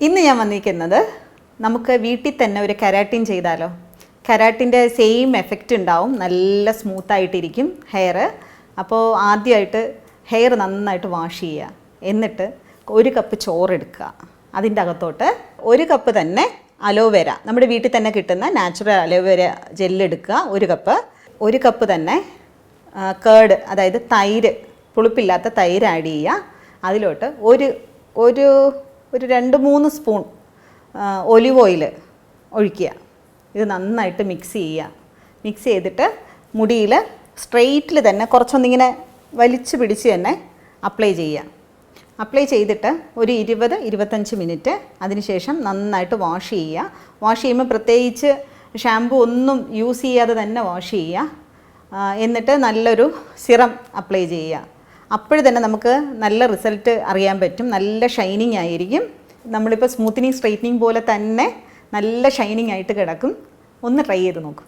ഇന്ന് ഞാൻ വന്നിരിക്കുന്നത് നമുക്ക് വീട്ടിൽ തന്നെ ഒരു കെരാട്ടിൻ ചെയ്താലോ. കെരാട്ടിൻ്റെ സെയിം എഫക്റ്റ് ഉണ്ടാവും, നല്ല സ്മൂത്തായിട്ടിരിക്കും ഹെയർ. അപ്പോൾ ആദ്യമായിട്ട് ഹെയർ നന്നായിട്ട് വാഷ് ചെയ്യുക. എന്നിട്ട് 1 കപ്പ് ചോറെടുക്കുക. അതിൻ്റെ അകത്തോട്ട് 1 കപ്പ് തന്നെ അലോവേര, നമ്മുടെ വീട്ടിൽ തന്നെ കിട്ടുന്ന നാച്ചുറൽ അലോവേര ജെല്ലെടുക്കുക 1 കപ്പ്. 1 കപ്പ് തന്നെ കേർഡ്, അതായത് തൈര്, പുളിപ്പില്ലാത്ത തൈര് ആഡ് ചെയ്യുക. അതിലോട്ട് ഒരു 2-3 സ്പൂൺ ഒലിവ് ഓയിൽ ഒഴിക്കുക. ഇത് നന്നായിട്ട് മിക്സ് ചെയ്യുക. മിക്സ് ചെയ്തിട്ട് മുടിയിൽ സ്ട്രെയിറ്റിൽ തന്നെ കുറച്ചൊന്നിങ്ങനെ വലിച്ചു പിടിച്ച് തന്നെ അപ്ലൈ ചെയ്യുക. അപ്ലൈ ചെയ്തിട്ട് ഒരു 20-25 മിനിറ്റ് അതിനുശേഷം നന്നായിട്ട് വാഷ് ചെയ്യുക. വാഷ് ചെയ്യുമ്പോൾ പ്രത്യേകിച്ച് ഷാമ്പു ഒന്നും യൂസ് ചെയ്യാതെ തന്നെ വാഷ് ചെയ്യുക. എന്നിട്ട് നല്ലൊരു സിറം അപ്ലൈ ചെയ്യുക. അപ്പോൾ തന്നെ നമുക്ക് നല്ല റിസൾട്ട് അറിയാൻ പറ്റും. നല്ല ഷൈനിങ് ആയിരിക്കും. നമ്മളിപ്പോൾ സ്മൂത്തനിങ് സ്ട്രെയിറ്റനിങ് പോലെ തന്നെ നല്ല ഷൈനിങ് ആയിട്ട് കിടക്കും. ഒന്ന് ട്രൈ ചെയ്ത് നോക്കും.